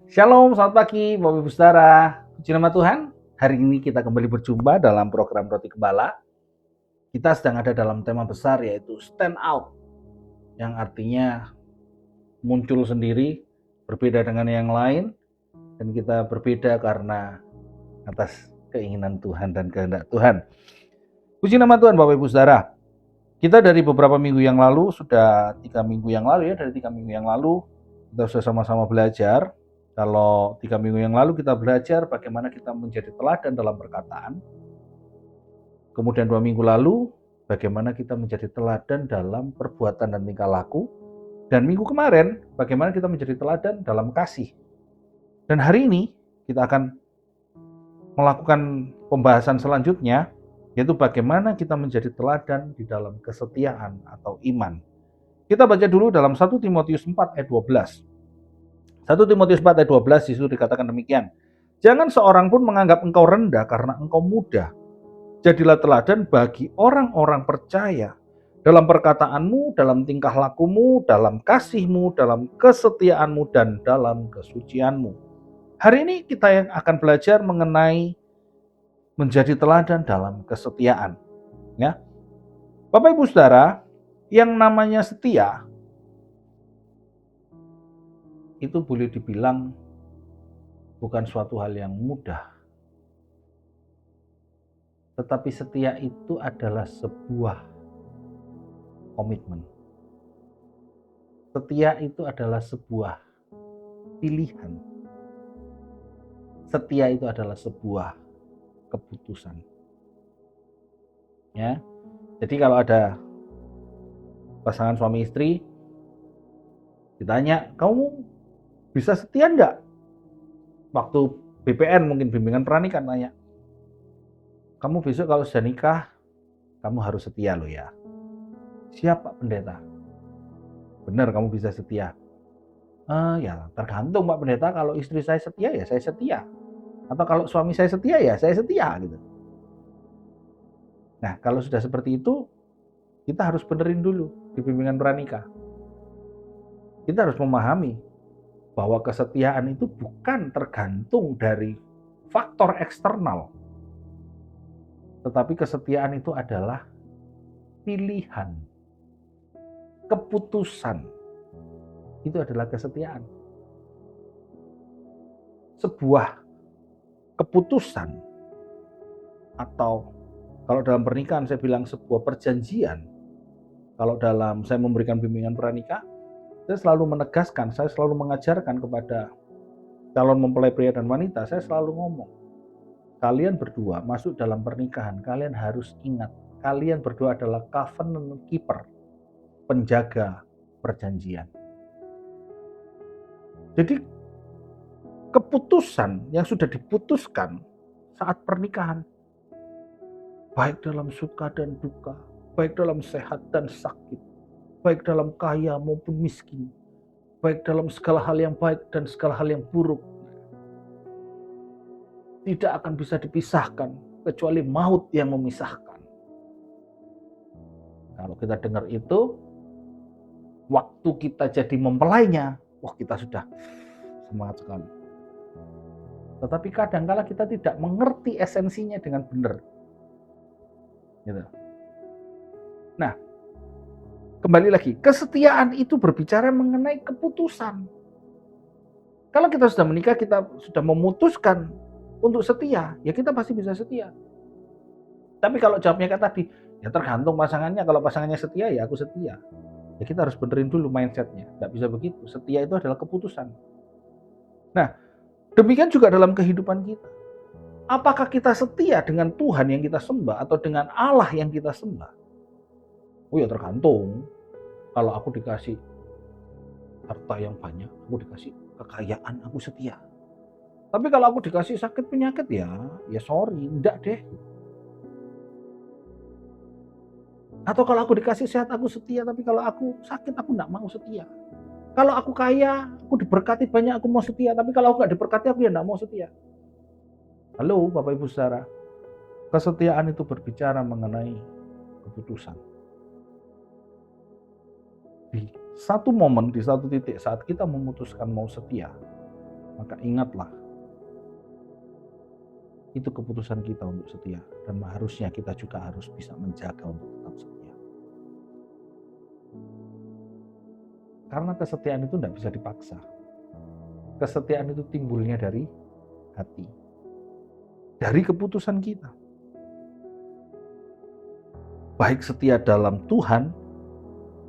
Shalom, selamat pagi Bapak Ibu Saudara. Puji nama Tuhan, hari ini kita kembali berjumpa dalam program Roti Gembala. Kita sedang ada dalam tema besar yaitu stand out, yang artinya muncul sendiri, berbeda dengan yang lain, dan kita berbeda karena atas keinginan Tuhan dan kehendak Tuhan. Puji nama Tuhan Bapak Ibu Saudara. Kita dari beberapa minggu yang lalu, sudah 3 minggu yang lalu ya, dari 3 minggu yang lalu kita sudah sama-sama belajar. Kalau 3 minggu yang lalu kita belajar bagaimana kita menjadi teladan dalam perkataan. Kemudian 2 minggu lalu bagaimana kita menjadi teladan dalam perbuatan dan tingkah laku. Dan minggu kemarin bagaimana kita menjadi teladan dalam kasih. Dan hari ini kita akan melakukan pembahasan selanjutnya, yaitu bagaimana kita menjadi teladan di dalam kesetiaan atau iman. Kita baca dulu dalam 1 Timotius 4 ayat 12. 1 Timotius 4 ayat 12 disitu dikatakan demikian. Jangan seorang pun menganggap engkau rendah karena engkau muda. Jadilah teladan bagi orang-orang percaya dalam perkataanmu, dalam tingkah lakumu, dalam kasihmu, dalam kesetiaanmu, dan dalam kesucianmu. Hari ini kita yang akan belajar mengenai menjadi teladan dalam kesetiaan. Ya, Bapak Ibu Saudara, yang namanya setia itu boleh dibilang bukan suatu hal yang mudah. Tetapi setia itu adalah sebuah komitmen. Setia itu adalah sebuah pilihan. Setia itu adalah sebuah keputusan. Ya. Jadi kalau ada pasangan suami istri ditanya, "Kamu bisa setia enggak?" Waktu BPN mungkin bimbingan pernikahan tanya, "Kamu besok kalau sudah nikah, kamu harus setia loh ya." "Siap Pak Pendeta." "Benar kamu bisa setia." Ya tergantung Pak Pendeta, kalau istri saya setia ya saya setia. Atau kalau suami saya setia ya saya setia gitu. Nah kalau sudah seperti itu, kita harus benerin dulu di bimbingan pranikah. Kita harus memahami bahwa kesetiaan itu bukan tergantung dari faktor eksternal. Tetapi kesetiaan itu adalah pilihan. Keputusan. Itu adalah kesetiaan. Sebuah keputusan atau kalau dalam pernikahan saya bilang sebuah perjanjian. Kalau dalam saya memberikan bimbingan pranikah, saya selalu menegaskan, saya selalu mengajarkan kepada calon mempelai pria dan wanita, saya selalu ngomong, kalian berdua masuk dalam pernikahan, kalian harus ingat, kalian berdua adalah covenant keeper, penjaga perjanjian. Jadi keputusan yang sudah diputuskan saat pernikahan, baik dalam suka dan duka, baik dalam sehat dan sakit, baik dalam kaya maupun miskin, baik dalam segala hal yang baik dan segala hal yang buruk, tidak akan bisa dipisahkan kecuali maut yang memisahkan. Kalau kita dengar itu, waktu kita jadi mempelainya, wah kita sudah semangat sekali. Tetapi kadang-kala kita tidak mengerti esensinya dengan benar. Gitu. Nah, kembali lagi, kesetiaan itu berbicara mengenai keputusan. Kalau kita sudah menikah, kita sudah memutuskan untuk setia, ya kita pasti bisa setia. Tapi kalau jawabnya kayak tadi, ya tergantung pasangannya. Kalau pasangannya setia, ya aku setia. Ya kita harus benerin dulu mindsetnya. Nggak bisa begitu. Setia itu adalah keputusan. Nah, demikian juga dalam kehidupan kita. Apakah kita setia dengan Tuhan yang kita sembah atau dengan Allah yang kita sembah? Oh ya tergantung. Kalau aku dikasih harta yang banyak, aku dikasih kekayaan, aku setia. Tapi kalau aku dikasih sakit penyakit ya sorry, enggak deh. Atau kalau aku dikasih sehat aku setia, tapi kalau aku sakit aku enggak mau setia. Kalau aku kaya, aku diberkati banyak, aku mau setia. Tapi kalau aku enggak diberkati, aku ya enggak mau setia. Halo Bapak Ibu Saudara, kesetiaan itu berbicara mengenai keputusan. Di satu momen, di satu titik saat kita memutuskan mau setia, maka ingatlah, itu keputusan kita untuk setia. Dan harusnya kita juga harus bisa menjaga untuk tetap setia. Karena kesetiaan itu tidak bisa dipaksa. Kesetiaan itu timbulnya dari hati. Dari keputusan kita. Baik setia dalam Tuhan,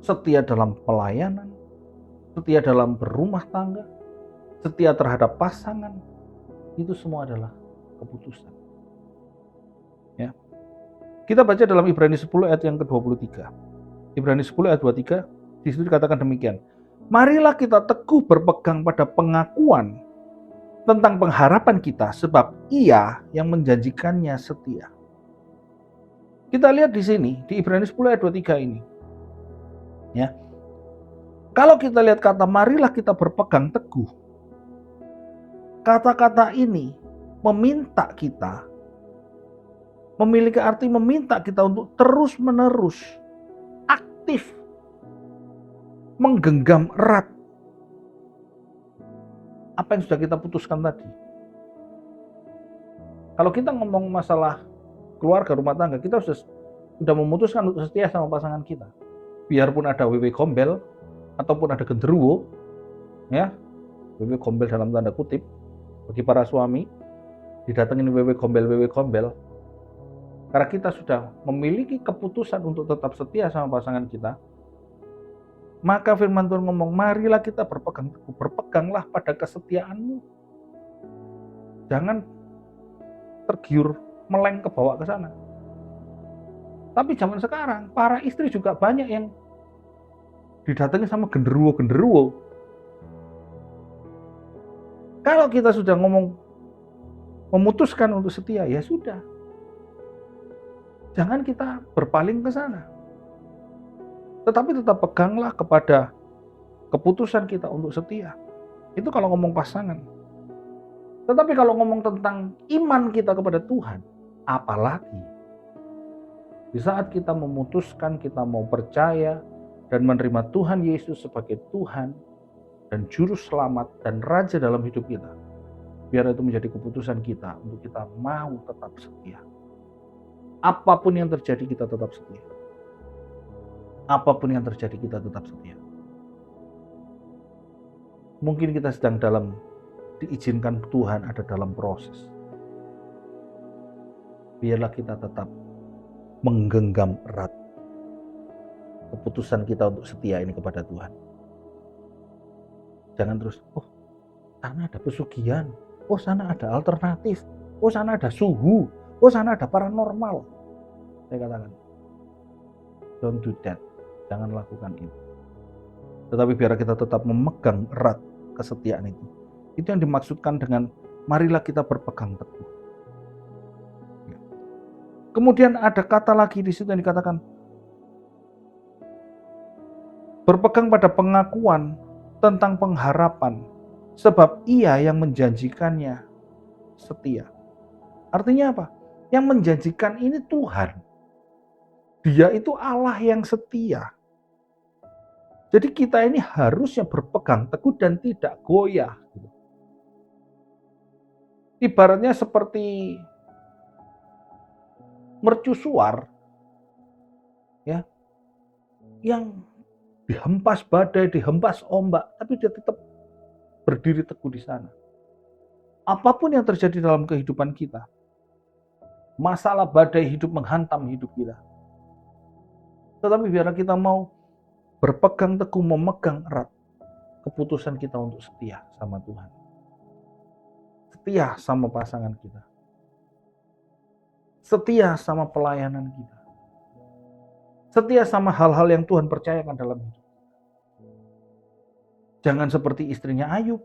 setia dalam pelayanan, setia dalam berumah tangga, setia terhadap pasangan, itu semua adalah keputusan. Ya. Kita baca dalam Ibrani 10 ayat yang ke-23. Ibrani 10 ayat 23, di situ dikatakan demikian. Marilah kita teguh berpegang pada pengakuan tentang pengharapan kita, sebab Ia yang menjanjikannya setia. Kita lihat di sini, di Ibrani 10 ayat 23 ini. Ya. Kalau kita lihat kata marilah kita berpegang teguh, kata-kata ini meminta kita, memiliki arti meminta kita untuk terus-menerus aktif menggenggam erat apa yang sudah kita putuskan tadi. Kalau kita ngomong masalah keluarga, rumah tangga, kita sudah memutuskan untuk setia sama pasangan kita. Biarpun ada wewe gombel ataupun ada genderuwo, ya, wewe gombel dalam tanda kutip, bagi para suami, didatengin wewe gombel, karena kita sudah memiliki keputusan untuk tetap setia sama pasangan kita, maka firman Tuhan ngomong, marilah kita berpegang teguh, berpeganglah pada kesetiaanmu. Jangan tergiur meleng ke bawah ke sana. Tapi zaman sekarang, para istri juga banyak yang didatangi sama genderuwo. Kalau kita sudah ngomong memutuskan untuk setia, ya sudah. Jangan kita berpaling ke sana. Tetapi tetap peganglah kepada keputusan kita untuk setia. Itu kalau ngomong pasangan. Tetapi kalau ngomong tentang iman kita kepada Tuhan, apalagi di saat kita memutuskan, kita mau percaya dan menerima Tuhan Yesus sebagai Tuhan dan Juru Selamat dan Raja dalam hidup kita, biar itu menjadi keputusan kita untuk kita mau tetap setia. Apapun yang terjadi kita tetap setia. Apapun yang terjadi kita tetap setia. Mungkin kita sedang diizinkan Tuhan ada dalam proses. Biarlah kita tetap menggenggam erat keputusan kita untuk setia ini kepada Tuhan. Jangan terus, sana ada pesugihan, sana ada alternatif, sana ada suhu, sana ada paranormal. Saya katakan, don't do that. Jangan lakukan itu. Tetapi biar kita tetap memegang erat kesetiaan itu. Itu yang dimaksudkan dengan marilah kita berpegang teguh. Kemudian ada kata lagi di situ yang dikatakan berpegang pada pengakuan tentang pengharapan, sebab Ia yang menjanjikannya setia. Artinya apa? Yang menjanjikan ini Tuhan. Dia itu Allah yang setia. Jadi kita ini harusnya berpegang teguh dan tidak goyah. Ibaratnya seperti mercusuar, ya, yang dihempas badai, dihempas ombak, tapi dia tetap berdiri teguh di sana. Apapun yang terjadi dalam kehidupan kita, masalah badai hidup menghantam hidup kita, tetapi biar kita mau berpegang teguh, memegang erat keputusan kita untuk setia sama Tuhan. Setia sama pasangan kita. Setia sama pelayanan kita. Setia sama hal-hal yang Tuhan percayakan dalam hidup. Jangan seperti istrinya Ayub.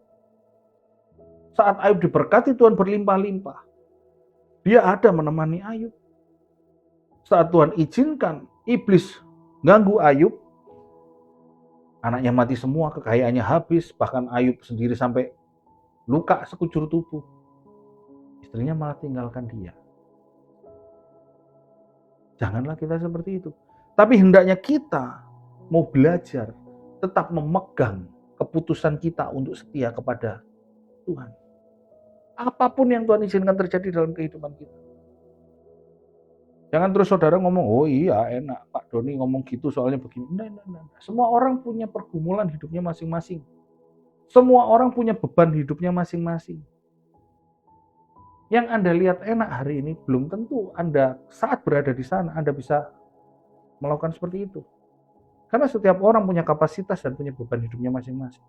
Saat Ayub diberkati Tuhan berlimpah-limpah, dia ada menemani Ayub. Saat Tuhan izinkan iblis ganggu Ayub, anaknya mati semua, kekayaannya habis, bahkan Ayub sendiri sampai luka sekujur tubuh. Istrinya malah tinggalkan dia. Janganlah kita seperti itu. Tapi hendaknya kita mau belajar tetap memegang keputusan kita untuk setia kepada Tuhan. Apapun yang Tuhan izinkan terjadi dalam kehidupan kita. Jangan terus saudara ngomong, oh iya enak Pak Doni ngomong gitu soalnya begini. Enggak. Semua orang punya pergumulan hidupnya masing-masing. Semua orang punya beban hidupnya masing-masing. Yang Anda lihat enak hari ini, belum tentu Anda saat berada di sana, Anda bisa melakukan seperti itu. Karena setiap orang punya kapasitas dan punya beban hidupnya masing-masing.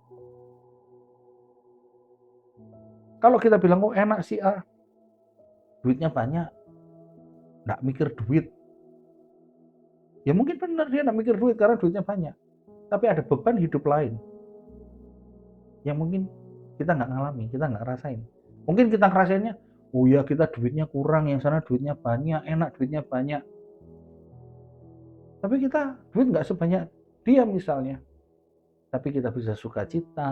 Kalau kita bilang, oh enak sih duitnya banyak, nggak mikir duit. Ya mungkin benar dia nggak mikir duit karena duitnya banyak. Tapi ada beban hidup lain yang mungkin kita nggak ngalami, kita nggak rasain. Mungkin kita ngerasainnya, oh ya kita duitnya kurang, yang sana duitnya banyak, enak duitnya banyak. Tapi kita duit nggak sebanyak dia misalnya. Tapi kita bisa sukacita,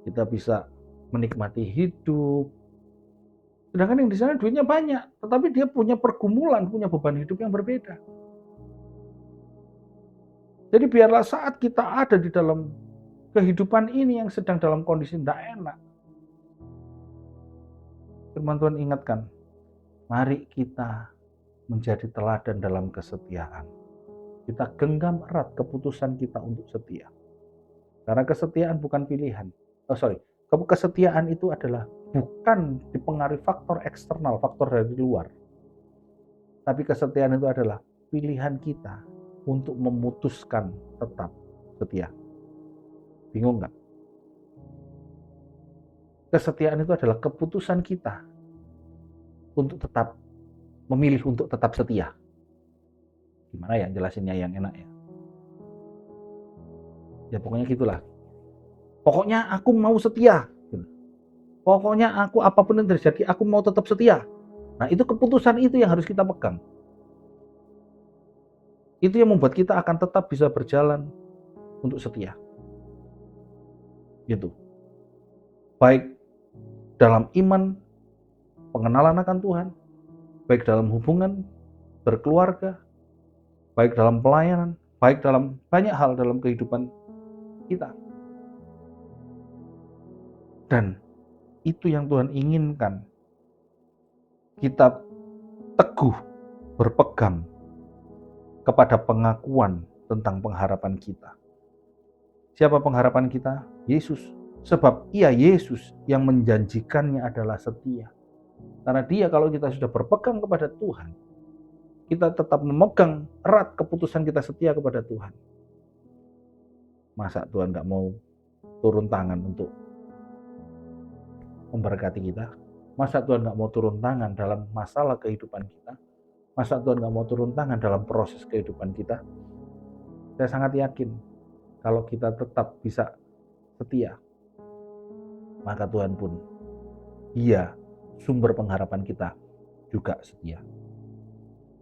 kita bisa menikmati hidup. Sedangkan yang di sana duitnya banyak, tetapi dia punya pergumulan, punya beban hidup yang berbeda. Jadi biarlah saat kita ada di dalam kehidupan ini yang sedang dalam kondisi tidak enak, firman Tuhan ingatkan, mari kita menjadi teladan dalam kesetiaan. Kita genggam erat keputusan kita untuk setia. Karena kesetiaan bukan pilihan. Kesetiaan itu adalah bukan dipengaruhi faktor eksternal, faktor dari luar. Tapi kesetiaan itu adalah pilihan kita untuk memutuskan tetap setia. Bingung nggak? Kesetiaan itu adalah keputusan kita untuk tetap memilih untuk tetap setia. Gimana ya jelasinnya yang enak ya? Ya pokoknya gitulah. Pokoknya aku mau setia. Pokoknya aku apapun yang terjadi, aku mau tetap setia. Nah itu keputusan itu yang harus kita pegang. Itu yang membuat kita akan tetap bisa berjalan untuk setia. Gitu. Baik dalam iman, pengenalan akan Tuhan, baik dalam hubungan, berkeluarga, baik dalam pelayanan, baik dalam banyak hal dalam kehidupan kita. Dan itu yang Tuhan inginkan. Kita teguh berpegang kepada pengakuan tentang pengharapan kita. Siapa pengharapan kita? Yesus. Sebab ia Yesus yang menjanjikannya adalah setia. Karena dia kalau kita sudah berpegang kepada Tuhan, kita tetap memegang erat keputusan kita setia kepada Tuhan. Masa Tuhan gak mau turun tangan untuk memberkati kita? Masa Tuhan gak mau turun tangan dalam masalah kehidupan kita? Masa Tuhan gak mau turun tangan dalam proses kehidupan kita? Saya sangat yakin kalau kita tetap bisa setia, maka Tuhan pun, Dia sumber pengharapan kita juga setia.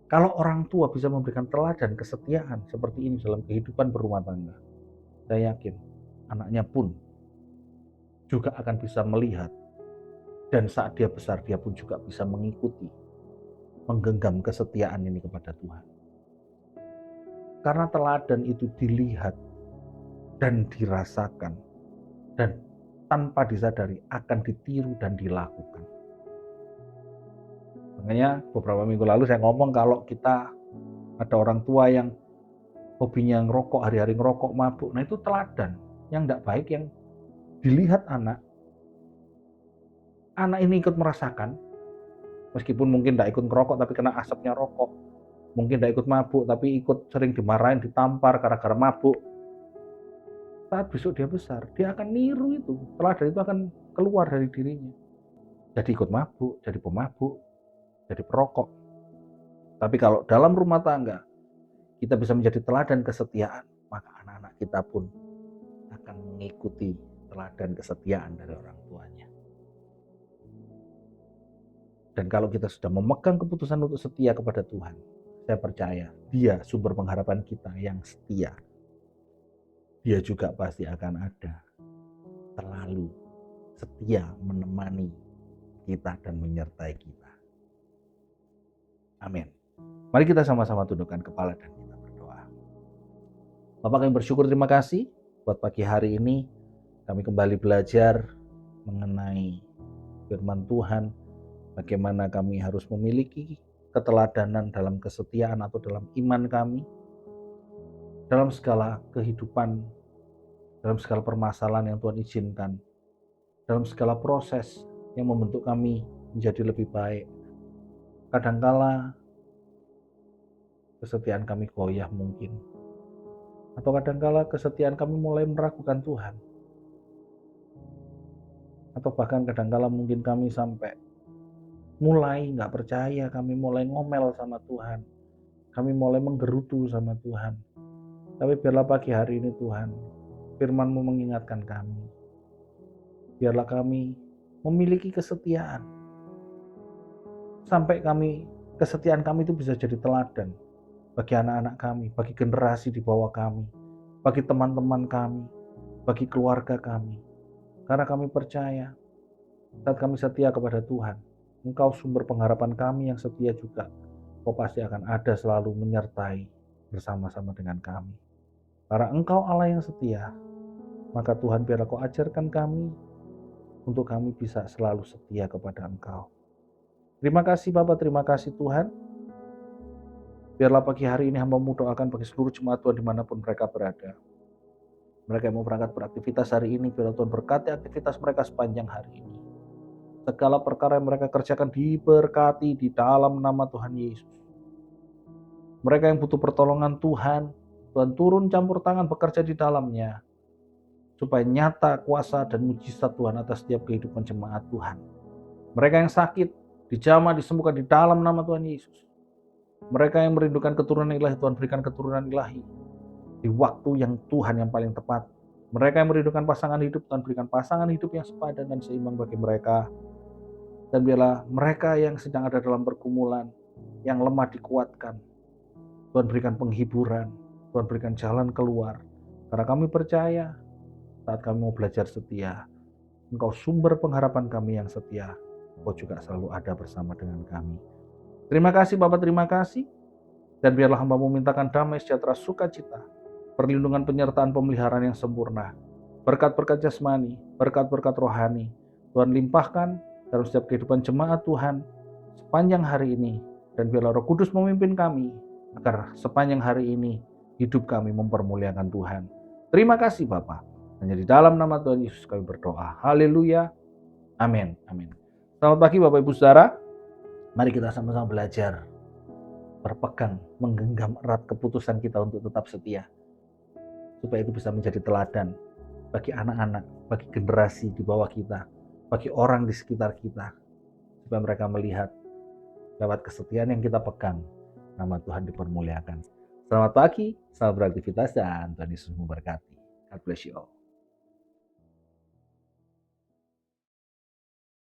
Kalau orang tua bisa memberikan teladan kesetiaan seperti ini dalam kehidupan berumah tangga, saya yakin anaknya pun juga akan bisa melihat, dan saat dia besar dia pun juga bisa mengikuti, menggenggam kesetiaan ini kepada Tuhan. Karena teladan itu dilihat dan dirasakan dan tanpa disadari akan ditiru dan dilakukan. Makanya beberapa minggu lalu saya ngomong kalau kita ada orang tua yang hobinya ngerokok, hari-hari ngerokok, mabuk, nah itu teladan yang tidak baik yang dilihat anak ini ikut merasakan, meskipun mungkin tidak ikut ngerokok tapi kena asapnya rokok, mungkin tidak ikut mabuk tapi ikut sering dimarahin, ditampar gara-gara mabuk. Saat besok dia besar, dia akan niru itu, teladan itu akan keluar dari dirinya. Jadi ikut mabuk, jadi pemabuk, jadi perokok. Tapi kalau dalam rumah tangga kita bisa menjadi teladan kesetiaan, maka anak-anak kita pun akan mengikuti teladan kesetiaan dari orang tuanya. Dan kalau kita sudah memegang keputusan untuk setia kepada Tuhan, saya percaya Dia sumber pengharapan kita yang setia. Dia juga pasti akan ada, selalu setia menemani kita dan menyertai kita. Amin. Mari kita sama-sama tundukkan kepala dan kita berdoa. Bapak, kami bersyukur, terima kasih buat pagi hari ini kami kembali belajar mengenai firman Tuhan, bagaimana kami harus memiliki keteladanan dalam kesetiaan atau dalam iman kami, dalam segala kehidupan, dalam segala permasalahan yang Tuhan izinkan, dalam segala proses yang membentuk kami menjadi lebih baik. Kadangkala kesetiaan kami goyah mungkin, atau kadangkala kesetiaan kami mulai meragukan Tuhan, atau bahkan kadangkala mungkin kami sampai mulai nggak percaya, kami mulai ngomel sama Tuhan, kami mulai menggerutu sama Tuhan. Tapi biarlah pagi hari ini Tuhan, firman-Mu mengingatkan kami, biarlah kami memiliki kesetiaan, sampai kesetiaan kami itu bisa jadi teladan bagi anak-anak kami, bagi generasi di bawah kami, bagi teman-teman kami, bagi keluarga kami. Karena kami percaya, saat kami setia kepada Tuhan, Engkau sumber pengharapan kami yang setia juga. Kau pasti akan ada selalu menyertai bersama-sama dengan kami. Karena Engkau Allah yang setia, maka Tuhan biarlah Kau ajarkan kami untuk kami bisa selalu setia kepada Engkau. Terima kasih Bapak, terima kasih Tuhan. Biarlah pagi hari ini hamba doakan bagi seluruh jemaat Tuhan dimanapun mereka berada. Mereka yang mau berangkat beraktivitas hari ini, biarlah Tuhan berkati aktivitas mereka sepanjang hari ini. Segala perkara yang mereka kerjakan diberkati di dalam nama Tuhan Yesus. Mereka yang butuh pertolongan Tuhan, Tuhan turun campur tangan bekerja di dalamnya, supaya nyata kuasa dan mujizat Tuhan atas setiap kehidupan jemaat Tuhan. Mereka yang sakit, dijamah, disembuhkan di dalam nama Tuhan Yesus. Mereka yang merindukan keturunan ilahi, Tuhan berikan keturunan ilahi di waktu yang Tuhan yang paling tepat. Mereka yang merindukan pasangan hidup, Tuhan berikan pasangan hidup yang sepadan dan seimbang bagi mereka. Dan biarlah mereka yang sedang ada dalam pergumulan, yang lemah dikuatkan. Tuhan berikan penghiburan, Tuhan berikan jalan keluar. Karena kami percaya, saat kami mau belajar setia, Engkau sumber pengharapan kami yang setia. Engkau juga selalu ada bersama dengan kami. Terima kasih Bapak, terima kasih. Dan biarlah hamba memintakan damai, sejahtera, sukacita, perlindungan, penyertaan, pemeliharaan yang sempurna. Berkat-berkat jasmani, berkat-berkat rohani, Tuhan limpahkan dalam setiap kehidupan jemaat Tuhan sepanjang hari ini. Dan biarlah Roh Kudus memimpin kami, agar sepanjang hari ini hidup kami mempermuliakan Tuhan. Terima kasih Bapa. Hanya di dalam nama Tuhan Yesus kami berdoa. Haleluya. Amin. Amin. Selamat pagi Bapak Ibu Saudara. Mari kita sama-sama belajar berpegang, menggenggam erat keputusan kita untuk tetap setia. Supaya itu bisa menjadi teladan bagi anak-anak, bagi generasi di bawah kita, bagi orang di sekitar kita. Supaya mereka melihat lewat kesetiaan yang kita pegang, nama Tuhan dipermuliakan. Selamat pagi, selamat beraktivitas, dan Tuhan Yesus memberkati. God bless you all.